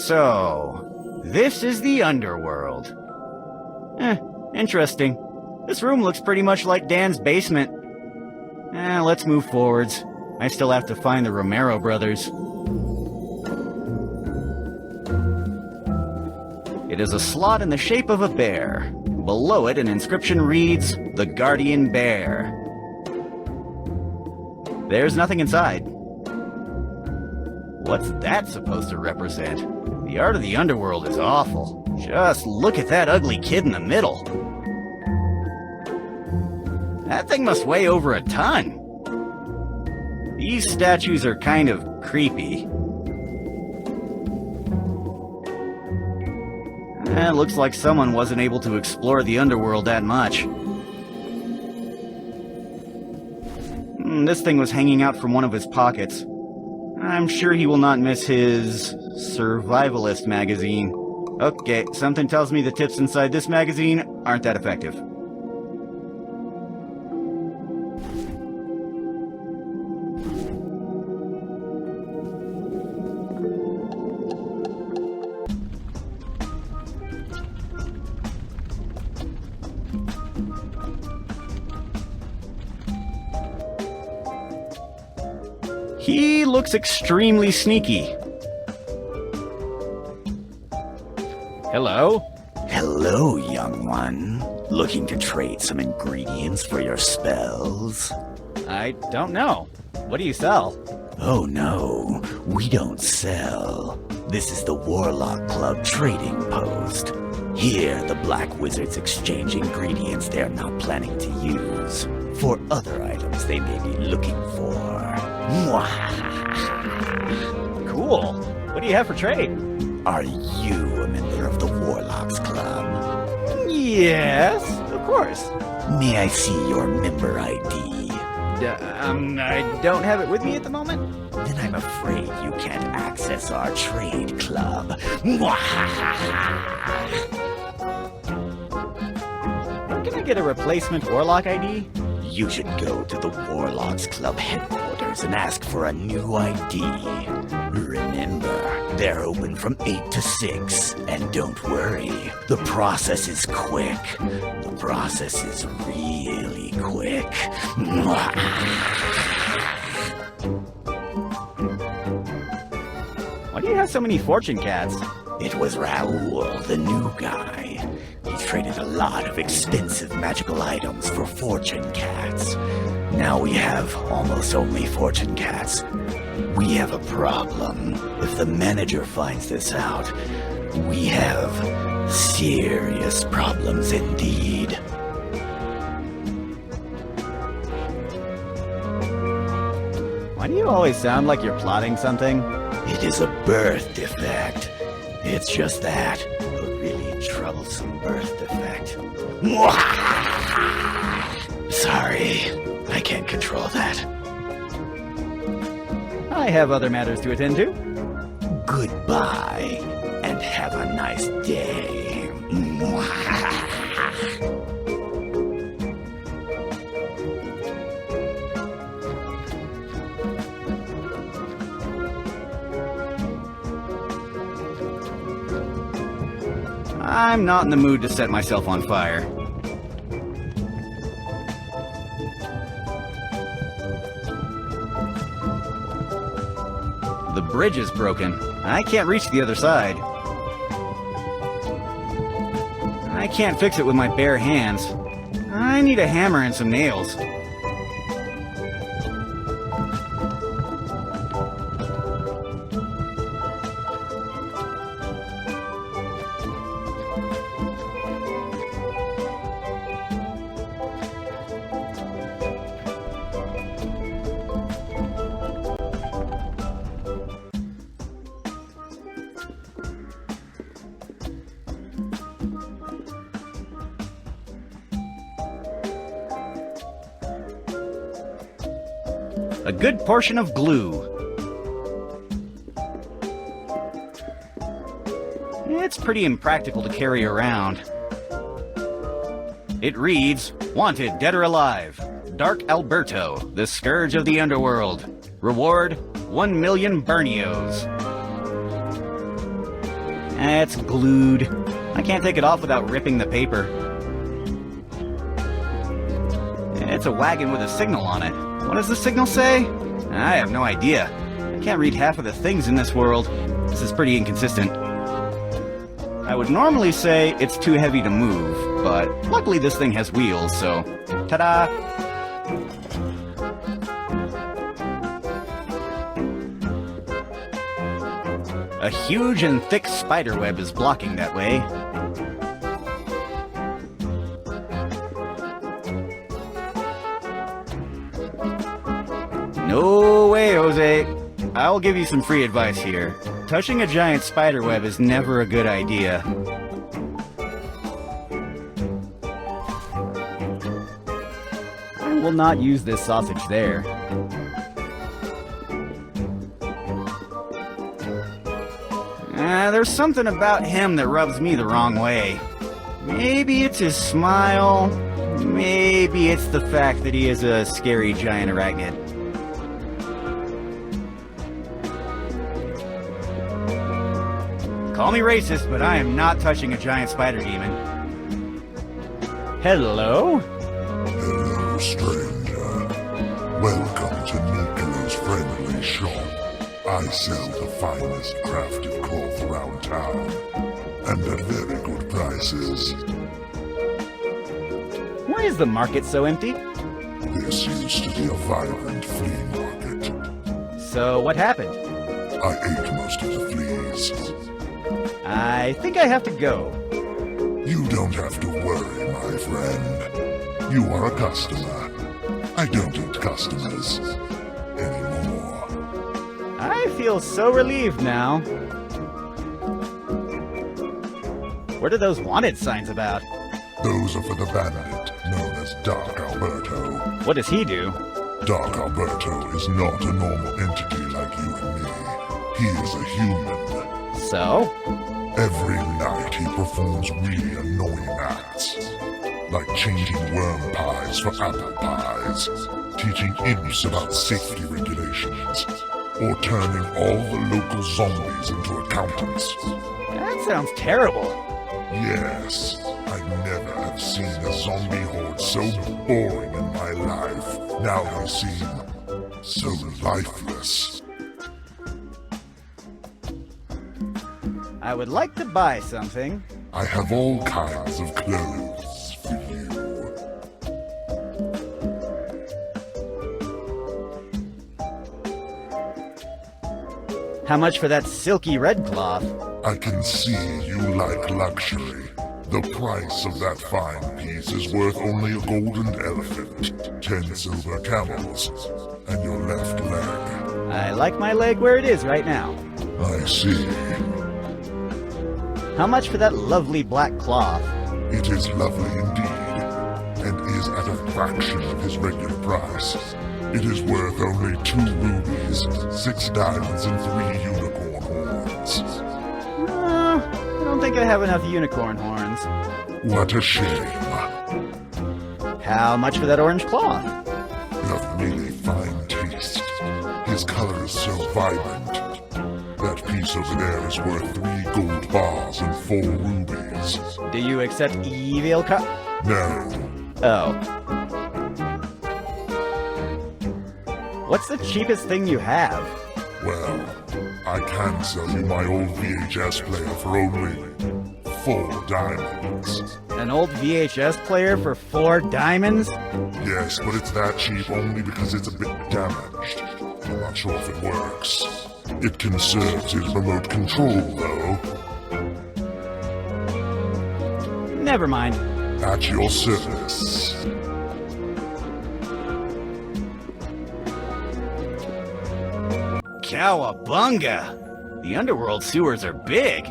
So, this is the underworld. Interesting. This room looks pretty much like Dan's basement. Let's move forwards. I still have to find the Romero brothers. It is a slot in the shape of a bear. Below it, an inscription reads, "The Guardian Bear." There's nothing inside. What's that supposed to represent? The art of the underworld is awful. Just look at that ugly kid in the middle. That thing must weigh over a ton. These statues are kind of creepy. Looks like someone wasn't able to explore the underworld that much. This thing was hanging out from one of his pockets. I'm sure he will not miss his survivalist magazine. Okay, something tells me the tips inside this magazine aren't that effective. He looks extremely sneaky. Hello? Hello, young one. Looking to trade some ingredients for your spells? I don't know. What do you sell? Oh no, we don't sell. This is the Warlock Club trading post. Here, the Black Wizards exchange ingredients they're not planning to use for other items they may be looking for. Cool. What do you have for trade? Are you a member of the Warlocks Club? Yes, of course. May I see your member ID? I don't have it with me at the moment. Then I'm afraid you can't access our trade club. Can I get a replacement Warlock ID? You should go to the Warlocks Club headquarters and ask for a new ID. Remember, they're open from 8 to 6. And don't worry, the process is quick. The process is really quick. Why do you have so many fortune cats? It was Raoul, the new guy. He traded a lot of expensive magical items for fortune cats. Now we have almost only fortune cats. We have a problem. If the manager finds this out, we have serious problems indeed. Why do you always sound like you're plotting something? It is a birth defect. It's just that. A really troublesome birth defect. Sorry, I can't control that. I have other matters to attend to. Goodbye, and have a nice day. I'm not in the mood to set myself on fire. The bridge is broken. I can't reach the other side. I can't fix it with my bare hands. I need a hammer and some nails. A good portion of glue. It's pretty impractical to carry around. It reads, "Wanted, dead or alive. Dark Alberto, the scourge of the underworld. Reward, 1 million Burnios." It's glued. I can't take it off without ripping the paper. It's a wagon with a signal on it. What does the signal say? I have no idea. I can't read half of the things in this world. This is pretty inconsistent. I would normally say it's too heavy to move, but luckily this thing has wheels, so ta-da! A huge and thick spiderweb is blocking that way. No way, Jose. I'll give you some free advice here. Touching a giant spiderweb is never a good idea. I will not use this sausage there. There's something about him that rubs me the wrong way. Maybe it's his smile. Maybe it's the fact that he is a scary giant arachnid. Call me racist, but I am not touching a giant spider demon. Hello? Hello, stranger. Welcome to Nico's friendly shop. I sell the finest crafted cloth around town, and at very good prices. Why is the market so empty? This used to be a vibrant flea market. So what happened? I ate most of the fleas. I think I have to go. You don't have to worry, my friend. You are a customer. I don't eat customers anymore. I feel so relieved now. What are those wanted signs about? Those are for the bandit, known as Dark Alberto. What does he do? Dark Alberto is not a normal entity like you and me. He is a human. So? Every night he performs really annoying acts, like changing worm pies for apple pies, teaching imps about safety regulations, or turning all the local zombies into accountants. That sounds terrible. Yes, I never have seen a zombie horde so boring in my life. Now they seem so lifeless. I would like to buy something. I have all kinds of clothes for you. How much for that silky red cloth? I can see you like luxury. The price of that fine piece is worth only a golden elephant, 10 silver camels, and your left leg. I like my leg where it is right now. I see. How much for that lovely black cloth? It is lovely indeed, and is at a fraction of his regular price. It is worth only 2 rubies, 6 diamonds, and 3 unicorn horns. I don't think I have enough unicorn horns. What a shame. How much for that orange cloth? You have really fine taste. His color is so vibrant. That piece over there is worth 3 gold bars and 4 rubies. Do you accept evil No. Oh. What's the cheapest thing you have? Well, I can sell you my old VHS player for only 4 diamonds. An old VHS player for 4 diamonds? Yes, but it's that cheap only because it's a bit damaged. I'm not sure if it works. It conserves his remote control, though. Never mind. At your service. Cowabunga! The underworld sewers are big.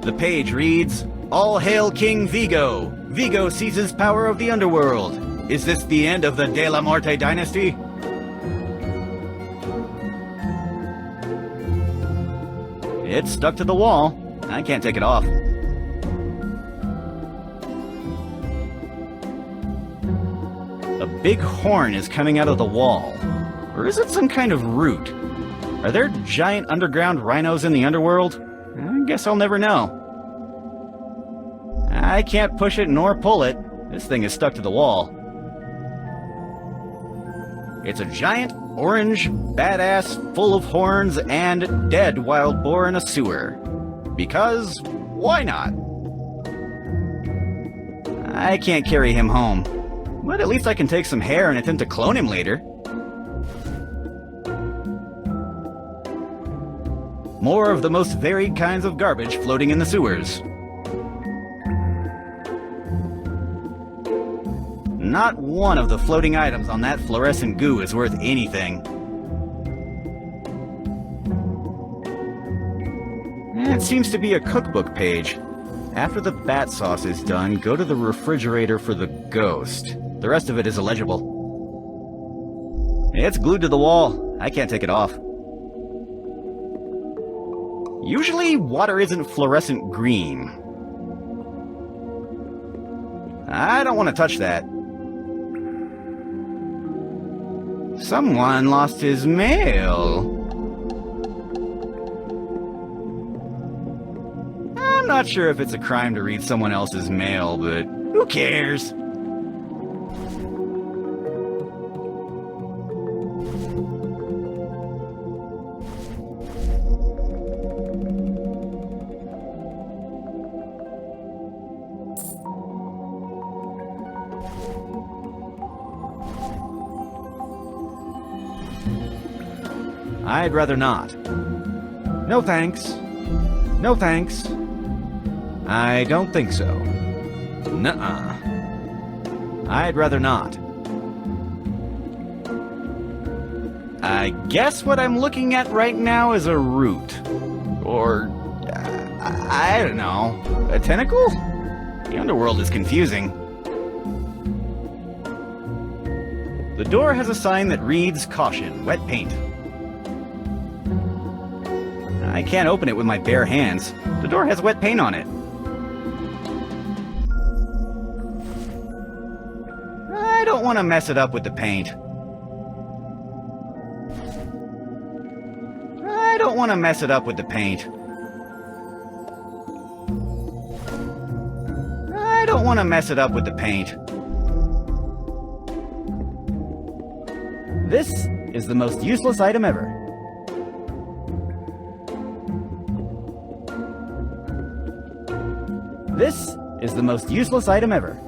The page reads, "All hail King Vigo! Vigo seizes power of the underworld. Is this the end of the De La Morte dynasty?" It's stuck to the wall. I can't take it off. A big horn is coming out of the wall. Or is it some kind of root? Are there giant underground rhinos in the underworld? I guess I'll never know. I can't push it nor pull it. This thing is stuck to the wall. It's a giant, orange, badass, full of horns, and dead wild boar in a sewer. Because, why not? I can't carry him home. But at least I can take some hair and attempt to clone him later. More of the most varied kinds of garbage floating in the sewers. Not one of the floating items on that fluorescent goo is worth anything. It seems to be a cookbook page. After the bat sauce is done, go to the refrigerator for the ghost. The rest of it is illegible. It's glued to the wall. I can't take it off. Usually, water isn't fluorescent green. I don't want to touch that. Someone lost his mail. I'm not sure if it's a crime to read someone else's mail, but who cares? I'd rather not. No thanks. No thanks. I don't think so. Nuh-uh. I'd rather not. I guess what I'm looking at right now is a root. Or, I don't know, a tentacle? The underworld is confusing. The door has a sign that reads, "Caution, wet paint." I can't open it with my bare hands. The door has wet paint on it. I don't want to mess it up with the paint. I don't want to mess it up with the paint. I don't want to mess it up with the paint. This is the most useless item ever. This is the most useless item ever.